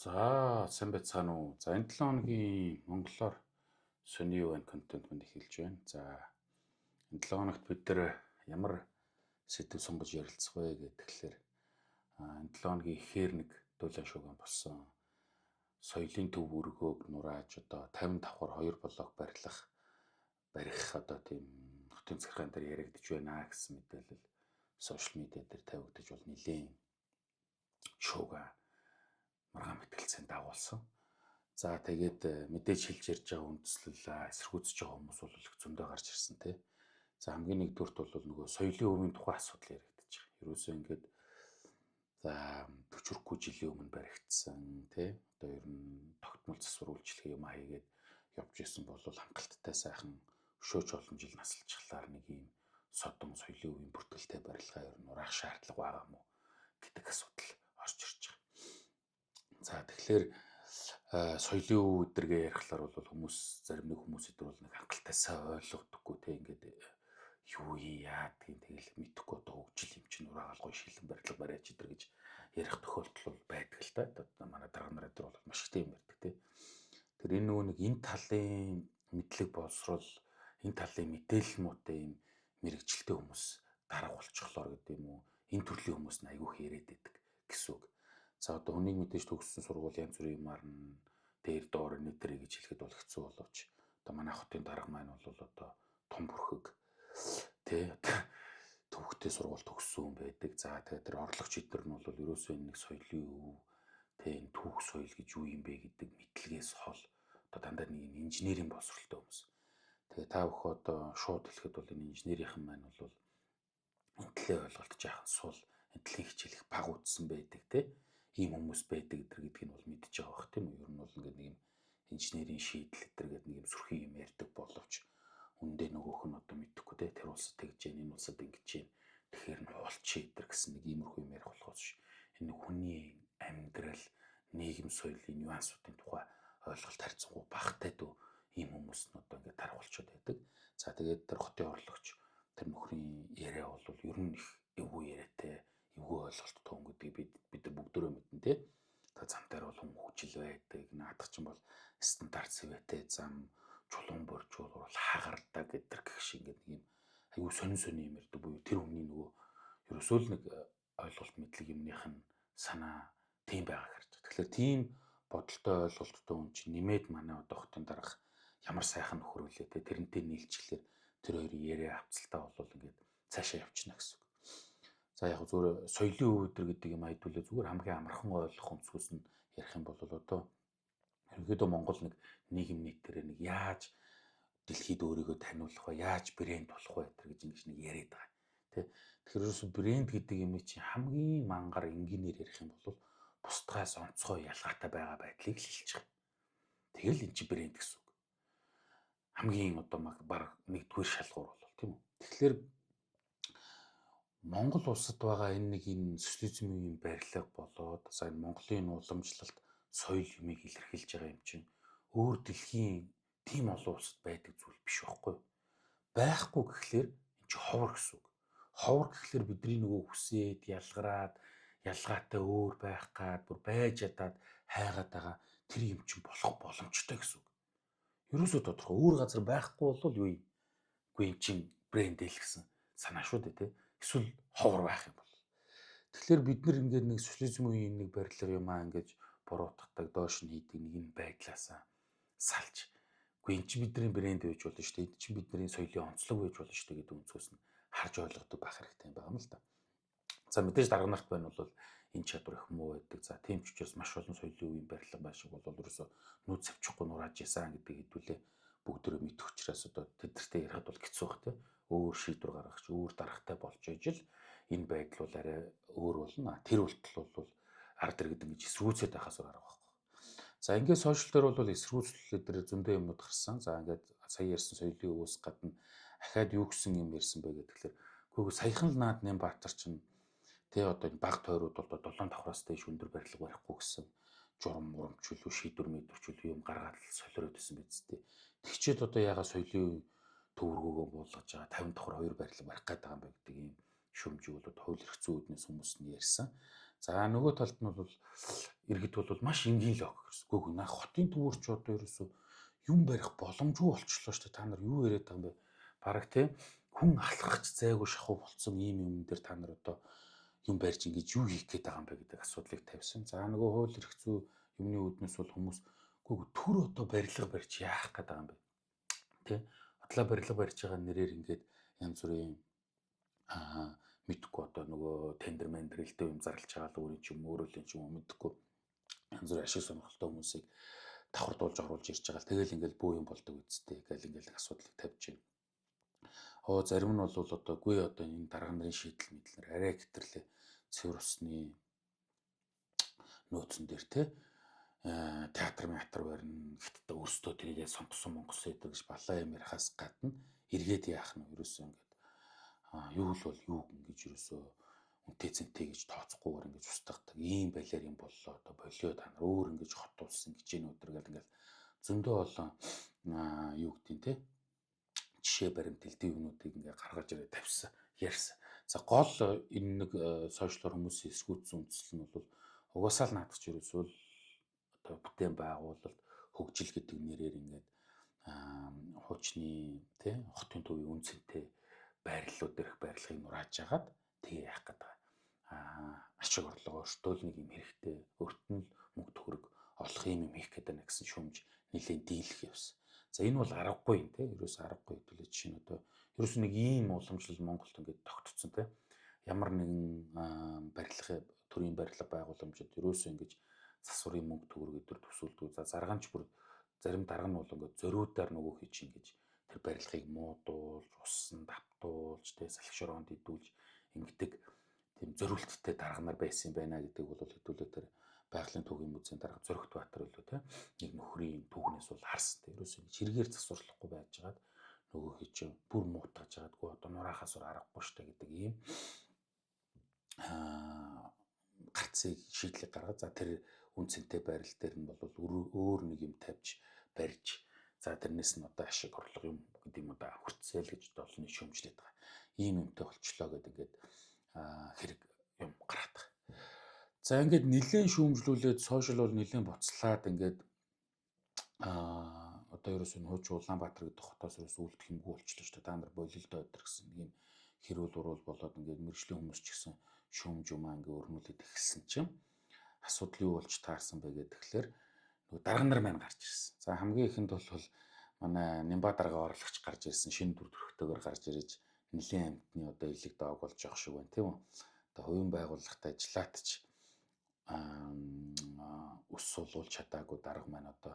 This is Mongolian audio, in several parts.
За сайн байцгаана уу. За энэ 7 хоногийн монголоор сони юу байна контент манд эхэлж байна. За энэ 7 хоногт бид нар ямар сэдв сонгож ярилцах вэ гэхээр энэ 7 хоногийн ихээр нэг дуулан шууган болсон. Соёлын төв өргөөг нурааж одоо 50 давхар 2 блок барих одоо тийм хотын захиргаан дээр яригдж байна гэсэн мэдээлэл сошиал медиа дээр тавигдаж бол нэлийн шууган маргаан мэтгэлцээнд дагуулсан. За тэгээд мэдээж хэлж ярьж байгаа үндэслэл эсэргүүцэж байгаа хүмүүс бол их зөндөө гарч ирсэн тий. За хамгийн нэгдүгürt бол нөгөө соёлын өвийн тухай асуудал яригдчих. Ерөөсөө ингээд за 40-гүй жилийн өмнө баригдсан тий. Одоо ер нь тогтмол засвар үйлчлэгээ юм хийгээд явж исэн бол хангалттай сайхан өшөөж олон жил насалчглаар нэг юм содон соёлын өвийн бүртгэлтэй барилгаа ер нь ураах шаардлага байгаа мó гэдэг асуудал орж ирж байгаа. За тэгэхээр соёлын өв өдргээ ярихлаар бол хүмүүс зарим нэг хүмүүс өдөр бол нэг хангалттай ойлгодоггүй те ингээд юу яад тэгэл мэдхгүй одоо хөгжил юм чинь ураагаал гоё шилэн барилга бариач өдр гэж ярих тохиолдол байдаг л та. Одоо манай дарга нар өдр бол маш их тийм ярьдаг те. Тэр энэ нөгөө нэг энэ талын мэдлэг боловсрол энэ талын мэдээлэл муутай юм мэрэгчлээ хүмүүс дарга болчихлоор гэдэг юм уу энэ төрлийн хүмүүс нь айгүйх яриад байдаг гэсэн үг. За одоо хүнийг мэдээж төгссөн сургууль янз бүрийн юмар нь дээр доор нэтэрэ гэж хэлэхэд бол хэцүү боловч одоо манай хотын дарга маань бол одоо том бүрхэг тий төвхтэй сургууль төгссөн байдаг. За тэгээд тэр орлогч эдэр нь бол ерөөсөө нэг соёлын өв тий энэ түүх соёл гэж юу юм бэ гэдэг мэдлэгээс хол одоо дандаа нэг инженерийн боловсролтой хүмүүс. Тэгээ та бүхэн одоо шууд хэлэхэд бол энэ инженерийнхэн маань бол энтлээ ойлголт жаахан сул энтлийн хичээлэх баг үтсэн байдаг тий ийм хүмүүс байдаг гэдгийг нь бол мэдж байгаа бох тийм үү. Ер нь бол ингээд нэг юм инженерийн шийдэл гэдэг нэг юм сүрхий юм ярьдаг боловч үндэ нөгөөх нь одоо мэдэхгүй те тэр улсад тэгж जैन энэ улсад ингэж जैन тэгэхээр нь уулчий гэдэг гэсэн нэг иймэрхүү юм ярих болохоос энэ хүний амьдрал нийгэм соёлын нюансуудын тухай ойлголт харьцангуй багтай дөө ийм хүмүүс нь одоо ингээд тарах болчиход байдаг. За тэгээд тэр хотын орлогч тэр нөхрийн яриа бол ер нь их эвгүй яриатай эвгүй ойлголттой хүн гэдгийг бид нар бүгдөө мэднэ те. Та зам дээр бол хүн хүчил байдаг. Наадах чинь бол стандарт сэвэтэй зам чулуун боржуул бол хагардаг гэдэг гэх шиг ингээд нэг юм аюу сонин юм ярьдаг буюу тэр хүний нөгөө ерөөсөө л нэг ойлголт мэдлэг юмных нь санаа тийм байгааг харж байгаа. Тэгэхээр тийм бодолтой ойлголттой хүн чинь нэмээд манай одоо хотын дарга ямар сайхан нөхөр үлээ те тэрнтэй нийлчихлээр тэр хоёрын яриа авцалтаа бол ингээд цаашаа явчихна гэсэн үг. За яг зүгээр соёлын өв өдр гэдэг юм айдуулаа зүгээр хамгийн амархан ойлгох өнцгөөс нь ярих юм бол одоо ерөнхийдөө Монгол нэг нийгэм нийтээр нэг яаж дэлхийд өөрийгөө таниулах вэ, яаж брэнд болох вэ гэж ингэж нэг яриад байгаа. Тэ. Тэгэхээр ерөөсө брэнд гэдэг юм чинь хамгийн мангар энгийнээр ярих юм бол бусдаас онцгой ялгаатай байгаа байдлыг л хэлж байгаа. Тэгэл эн чинь брэнд гэсэн үг. Хамгийн одоо баг нэгдүгээр шалгуур бол тийм үү. Тэгэхээр Монгол улсад байгаа энэ нэг энэ социализмын барилга болоод за энэ Монголын уламжлалт соёл юмыг илэрхийлж байгаа юм чинь өөр дэлхийн тийм олон улсад байдаг зүйл биш байхгүй. Байхгүй гэхлээр энэ чинь ховор гэсэн үг. Ховор гэхлээр бидний нөгөө хүсээд ялгараад ялгаатай өөр байх гад бүр байж ядаад хайгаад байгаа тэр юм чинь болох боломжтой гэсэн үг. Ерөөсөө тодорхой өөр газар байхгүй бол юу юм? Үгүй эн чинь брэндэл гэсэн санаа шүү дээ тий. Эсвэл ховор байх юм бол. Тэгэхээр бид нар ингээд нэг социализм үеийн нэг барилга юм аа ингэж буруутгадаг доош нь хийдэг нэг энэ байдлаасаа салж. Үгүй эн чинь бидний брэнд байж болно шүү дээ. Энд чинь бидний соёлын онцлог байж болно шүү дээ гэдэг өнцгөөс нь харж ойлгодог байх хэрэгтэй юм байна л да. За мэдээж дарга нарт байна бол энэ чадвар их муу байдаг. За тийм ч учраас маш олон соёлын үеийн барилга байх шиг бол ерөөсө нүд савчихгүй нурааж ясан гэдэг хэдүүлээ бүгдөө мэдэх учраас одоо тэдэртэй ярихад бол хэцүү бах тий. Өөр шийдвэр гаргах, өөр даргатай болж ижил энэ байдал бол арай өөр болно. Тэр үйлдэл бол ард иргэд ингэж эсрүүцээд байхаас гарах байхгүй. За ингээд сошиал дээр бол эсрүүцлэлээр дээр зөндөө юмуд гарсан. За ингээд сая ярьсан соёлын өвөөс гадна ахаад юу гэсэн юм ярьсан бэ гэхээр гүг саяхан л наад Нямбаатар чинь тэ одоо энэ баг тойрууд бол 7 давхраас дээш өндөр барилга барихгүй гэсэн журам мурамчлуу шийдвэр мэдвэрчлүү юм гаргаад солиороод байсан биз дээ. Тэгчээд одоо ягаа соёлын төвөргөөгөө буулгаж байгаа 50 давхар 2 барилга барих гээд байгаа юм бэ гэдэг ийм шүмжийг бол хууль эрх зүйн үүднээс хүмүүс нь ярьсан. За нөгөө талд нь бол иргэд бол маш энгийн л өгсөн. Гүг наа хотын төвөр ч одоо ерөөсөө юм барих боломжгүй болчихлоо шүү дээ. Та нар юу яриад байгаа юм бэ? Бараг тийм хүн алхах зайгүй шахуу болцсон ийм юм дээр та нар одоо юм барьж ингэж юу хийх гээд байгаа юм бэ гэдэг асуудлыг тавьсан. За нөгөө хууль эрх зүй юмны үүднээс бол хүмүүс гүг төр одоо барилга барьж яах гээд байгаа юм бэ? Тэ? Хотлоо барилга барьж байгаа нэрээр ингээд янз бүрийн мэдхгүй одоо нөгөө тендер мэндрэлтэй юм зарлж байгаа л өөрийн ч юм өөрөөлөн ч юм мэдхгүй янз бүрийн ашиг сонирхолтой хүмүүсийг давхардуулж оруулж ирж байгаа. Тэгэл ингээл бөө юм болдог үсттэй гэл ингээл асуудлыг тавьж байна. Зарим нь бол одоо гүй одоо энэ дарга нарын шийдэл мэдлэр арай гэтэрлээ цэвэр усны нөөцөн дээр те театр барина гэхдээ өөрсдөө тэрийгээ сонгосон гэдэг гэж балаа юм ярихаас гадна эргээд яах нь ерөөсөө ингээд юу л бол юу ингэж ерөөсөө үнтэй цэнтэй гэж тооцохгүйгээр ингэж устгадаг ийм байлаар юм боллоо одоо болио та нар өөр ингэж хот улсын гэж энэ өдөр гэл ингээл зөндөө олон юу гэдэг нь те жишээ баримт элдв юмнуудыг ингээ гаргаж ирээ тавьсан ярьсан. За гол энэ нэг сошиалор хүмүүсийн эсгүүцсэн үндэслэл нь бол угаасаа л наадах ч ерөөсөө одоо бүтээн байгуулалт хөгжил гэдэг нэрээр ингээд хуучны тий хотын төвийн үнцэнтэй байрлалууд дээрх барилгыг нурааж агаад тэгээ яах гэдэг. Ашиг орлого өртөөл нэг юм хэрэгтэй өрт нь мөнгө төгрөг олох юм хийх гэдэг нэг гэсэн шүүмж нэлээд дийлэх явсан. За энэ бол аргагүй юм тий ерөөсөө аргагүй хэвлээ жишээ нь одоо ерөөсөө нэг ийм уламжлал Монголд ингээд тогтцсон тий ямар нэгэн барилгын төрийн барилга байгууламжид ерөөсөө ингэж засварын мөнгө төгрөг өдөр төсөөлдөг. За зарганч бүр зарим дарга нь бол ингээд зориудаар нөгөө хий чинь гэж тэр барилгыг муудуулж, усан давтуулж, тэ салхишроонд идүүлж ингэдэг тийм зориулттай дарга нар байсан байна гэдэг бол хэдүүлээ тэр байгалийн төвийн музейн дарга Зөрөгт Баатар болов те нэг нөхрийн түүхнээс бол харсан те ерөөсөө ингэж хэрэгээр засварлахгүй байжгаад нөгөө хий чинь бүр муутгаж байгаадгүй одоо нураахаас аргагүй штэ гэдэг ийм гарцыг шийдлийг гаргаад за тэр үнцэнтэй байрал дээр нь бол өөр нэг юм тавьж барьж за тэрнээс нь одоо ашиг орлого юм гэдэг юм да хүртсэл гэж долны шөмжлээд байгаа. Ийм юмтай болчлоо гэдэг ингээд хэрэг юм гараад байгаа. За ингээд нэлээд шүүмжлүүлээд сошиал бол нэлээд буцлаад ингээд одоо ерөөс нь хууч Улаанбаатар гэдэг хотоос ерөөс үлдэх юмгүй болчихлоо шүү дээ. Та нар болилдоо өдр гэсэн нэг юм хэрүүл урал болоод ингээд мэржлийн хүмүүс ч гэсэн шүүмж юмаа ингээд өрнүүлээд эхэлсэн чинь асуудал юу болж таарсан бэ гэдэг тэгэхээр нөгөө дарга нар маань гарч ирсэн. За хамгийн ихэнд бол манай Нямба дарга орлогч гарч ирсэн шинэ дүр төрхтэйгээр гарч ирж нэлийн амьтны одоо элэг дог болж явах шиг байна тийм үү. Одоо хувийн байгууллагт ажиллаад ч ус суулгуулж чадаагүй дарга маань одоо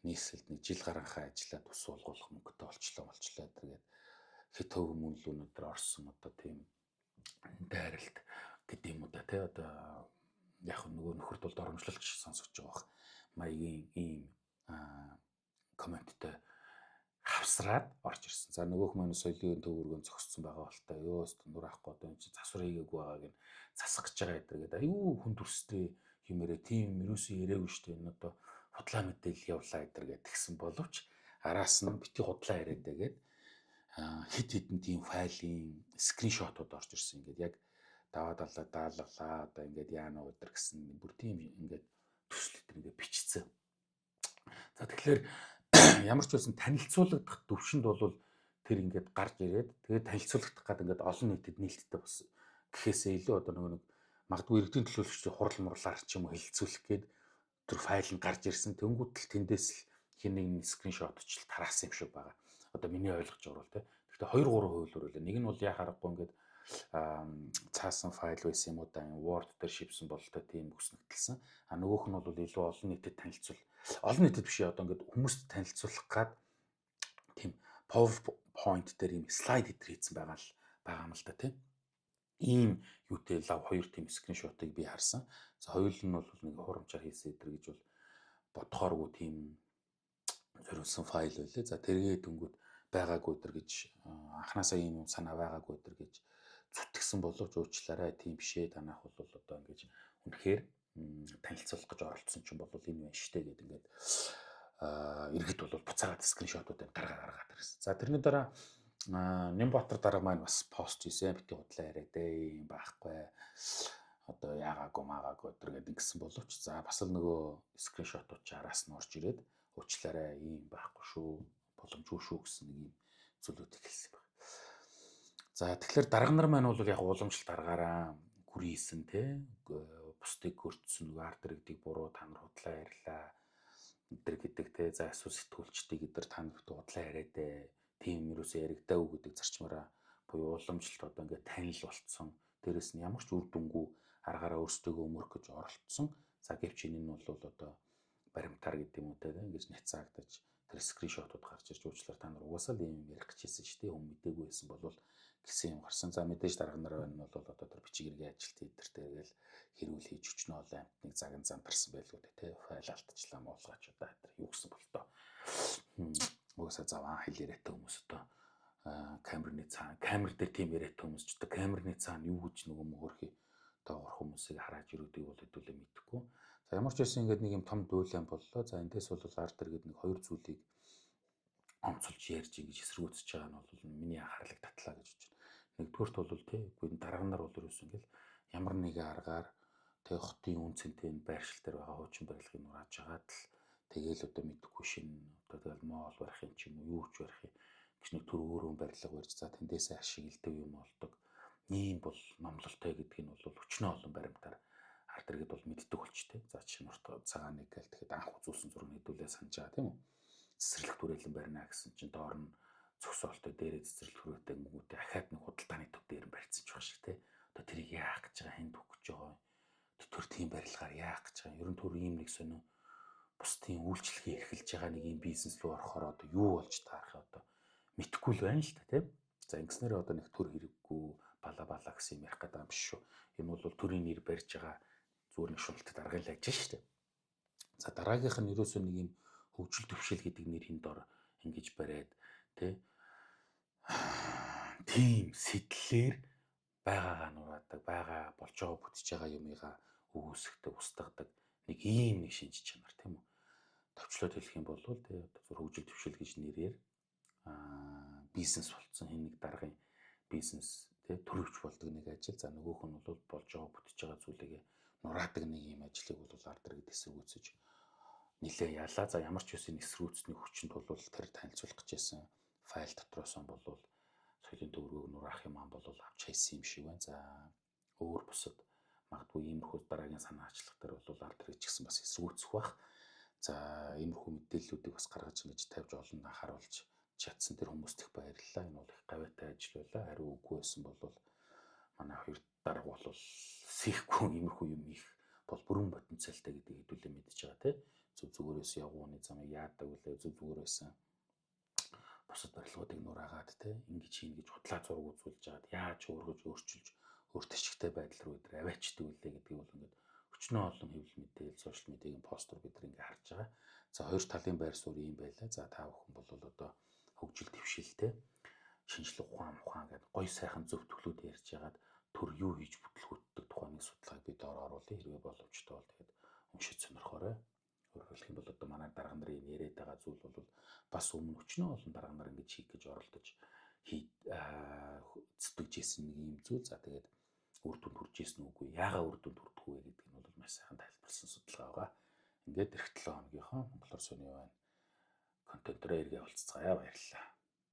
нийслэлд нэг жил гаранхаа ажиллаад ус суулгуулах мөнгөтэй болчлоо тэгээд хэд хөвгөн мөн л өнөдөр орсон одоо тийм дайралт гэдэг юм уу да тий одоо яг нөгөө нөхөрт бол доромжлолч сонсогч байгаа бах маягийн ийм комменттэй хавсраад орж ирсэн. За нөгөөх маань соёлын төвөргөнд зогссон байгаа бол та ёост нураахгүй одоо энэ засвар хийгээгүй байгааг нь засах гэж байгаа гэдэг. Аюу хүн төрстэй юм яриа тийм ерөөсөө яриаггүй шүү дээ. Энэ одоо худлаа мэдээлэл явлаа гэдэг тэгсэн боловч араас нь бити худлаа яриад тэгээд хит хитэн тийм файлын скриншотууд орж ирсэн. Ингээд яг даваа далаа даалгалаа одоо ингээд яана өдр гэсэн бүр тийм ингээд төслөөр ингээд бичсэн. За тэгэхээр ямар ч байсан танилцуулагдах төвшөнд бол тэр ингээд гарч ирээд тэгээд танилцуулагдах гэдэг ингээд олон нийтэд нээлттэй болсон. Гэхээсээ илүү одоо нэг магадгүй иргэдийн төлөөлөгчдийн хурал мурлаар ч юм уу хэлэлцүүлэх гээд тэр файл нь гарч ирсэн. Тэнгүүтэл тэндээс л хин нэг скриншотч тараасан юм шиг байгаа. Одоо миний ойлгож байгаа бол тий. Гэхдээ 2 3 хувилбар үлээ. Нэг нь бол яа харахгүй ингээд цаасан файл байсан юм уу да Word дээр шивсэн бололтой тийм хүснэгдэлсэн. Нөгөөх нь бол илүү олон нийтэд танилцуул. Олон нийтэд биш одоо ингээд хүмүүст танилцуулах гад тийм PowerPoint дээр ийм слайд хэдэр хийсэн байгаа юм л да тийм. Ийм юутэй лав 2 тийм скриншотыг би харсан. За хоёул нь бол нэг хурамчаар хийсэн хэдэр гэж бол бодохооргүй тийм зориулсан файл байлээ. За тэргээ дөнгөд байгаагүй өдр гэж анханасаа ийм юм санаа байгаагүй өдр гэж зүтгэсэн боловч уучлаарай тийм бишээ танах бол одоо ингэж үнэхээр танилцуулах гэж оролцсон ч юм бол энэ байна штэ гэдэг ингээд иргэд бол буцаагаад скриншотуудыг гаргаад ирсэн. За тэрний дараа Нямбатар дарга маань бас пост хийсэн бити худлаа яриад юм байхгүй. одоо яагаагүй өдргээд ингэсэн боловч за бас л нөгөө скриншотууд ч араас нь орж ирээд уучлаарай ийм байхгүй шүү боломжгүй шүү гэсэн нэг юм зүйлүүд хэлсэн байна. За тэгэхээр дарга нар маань бол яг уламжлалт аргаараа гүрийсэн те бусдыг гөрцсөн нөгөө арт иргэдийг буруу та нар худлаа ярьлаа өдр гэдэг те за эсвэл сэтгүүлчдийг өдр та нарт худлаа яриадэ тийм юусоо яригдаагүй гэдэг зарчмаараа буюу уламжлалт одоо ингээд танил болцсон дээрэс нь ямар ч үр дүнгүй аргаараа өөрсдөө өмөрөх гэж оролцсон. За гэвч энэ нь бол одоо баримтаар гэдэг юм уу те ингэж няцаагдаж тэр скриншотууд гарч ирж уучлаар та нар угаасаа л юм ярих гэж хэлсэн ч те хүн мдээгүй байсан болвол гэсэн юм гарсан. За мэдээж дарга нар байна бол одоо тэр бичиг иргэн ажилт дээр тэгэл хэрүүл хийж өчнөө олон амтныг заган замтарсан байлгүй те файл алдчихлаа муулгаач одоо тэр юу гэсэн бол тоо. Угаасаа заваа хэл яриатай хүмүүс одоо камерны цаана камер дээр тийм яриатай хүмүүс ч одоо камерны цаана юу гэж нөгөө мөхөрхий доогор хүмүүсийг хараад ирүүдийг бол хэдүүлээ мэдэхгүй. За ямар ч байсан ингээд нэг юм том дүүлэн боллоо. За эндээс бол арт иргэд нэг хоёр зүйлийг онцолж ярьж ингэж эсэргүүцэж байгаа нь бол миний анхаарлыг татлаа гэж бодож байна. Нэгдүгürt бол тий үгүй дарга нар бол ерөөс ингээл ямар нэгэн аргаар тий хотын үн цэнтэй байршил дээр байгаа хуучин барилгыг нурааж агаад л тэгээл одоо мэдхгүй шин одоо тэгэл моол барих юм ч юм уу юу ч барих юм гэж нэг төр өөрөө барилга барьж за тэндээсээ ашиг илдэв юм олдог. Ийм бол номлолтой гэдэг нь бол өчнөө олон баримтаар арт иргэд бол мэддэг болчтой. За чинь урт цагаан нэг гэл тэгэхэд анх үзүүлсэн зураг хэдүүлээ санаж байгаа тийм үү? Цэцэрлэг түрээлэн барина гэсэн чинь доор нь цогсоолтой дээрээ цэцэрлэг түрээтэй өнгөтэй ахаад нэг худалдааны төв дээр нь барьсан ч баг шиг тий. Одоо тэрийг яах гэж байгаа хэнд өгөх гэж байгаа. Тэр тийм барилгаар яах гэж байгаа. Ерөн түр ийм нэг сонио бусдын үйлчлэгээ эрхэлж байгаа нэг юм бизнес рүү орохоор одоо юу болж таарах одоо мэдхгүй л байна л та тийм. За ингэснээр одоо нэг төр хэрэггүй бала гэсэн юм ярих гэдэг юм биш шүү. Энэ бол төрийн нэр барьж байгаа зүгээр нэг шуналтад аргын л ажил шүү дээ. За дараагийнх нь ерөөсөө нэг юм хөгжил төвшил гэдэг нэрийн дор ингэж бариад тийм сэтлэлээр байгаагаа нураадаг, байгаа болж байгаа бүтэж байгаа юмыгаа өгөөсгдөг, устгадаг нэг ийм нэг шинж чанар тийм үү. Товчлоод хэлэх юм бол тий одоо хөгжил төвшил гэж нэрээр бизнес болцсон энэ нэг даргын бизнес тий төрөвч болдог нэг ажил. За нөгөөх нь бол болж байгаа бүтэж байгаа зүйлийг нураадаг нэг юм ажлыг бол ард иргэд эсэргүүцэж нилээ яалаа. За ямар ч үсэн эсрүүцний хүчинд бол тэр танилцуулах гэжсэн файл дотроос нь бол соёлын төврөгийг нураах юм аа бол авч хайсан юм шиг байна. За өөр бусад магадгүй иймэрхүү дараагийн санаачлах дээр бол ард иргэд ч гэсэн бас эсрүүцэх бах. За иймэрхүү мэдээллүүдийг бас гаргаж ингэж тавьж олонд анхааруулж чадсан тэр хүмүүст их баярлалаа. Энэ бол их гавьяатай ажил байлаа. Хариу үгүй байсан бол манай хоёр дарга бол сэхгүй иймэрхүү юм их бол бүрэн потенциалтай гэдгийг хэдүүлээ мэдчихэж байгаа тийм. Зүгээрээс явууны замыг яадаг үлээ зүгээрээс бусад барилгуудыг нураагаад тийм ингэж хийнэ гэж худлаа зураг үзүүлж жаад яаж өөргөж өөрчилж өөртөө ашигтай байдал руу өдр аваачдаг үлээ гэдгийг бол ингээд өчнөө олон хэвлэл мэдээлэл сошиал медиагийн постэр бид нар ингээд харж байгаа. За хоёр талын байр суурь юм байлаа. За та бүхэн бол одоо хөгжил төвшилтэй шинжлэх ухаан гэдэг гой сайхан зөв төглүүд ярьж ягаад төр юу хийж бүтлгүүтдэг тухайн судалгааг бид оруулъя. Хэрвээ боломжтой бол тэгэхэд уншиж сонирхоорой. Өөрөөр хэлэх юм бол одоо манай дарга нарын яриад байгаа зүйл бол бас өмнө өчнөө олон дарга нар ингэж хийх гэж оролдож зүтгэжсэн нэг юм зүйл. За тэгээд үр дүнд хүрж ирсэн үгүй яагаад үр дүнд хүрдэггүй вэ гэдэг нь бол маш сайхан тайлбарласан судалгаа байгаа. Ингээд эх 7 хоногийнхоо Монголоор сони байна. Контент дээр эргээ олцгаая баярлалаа.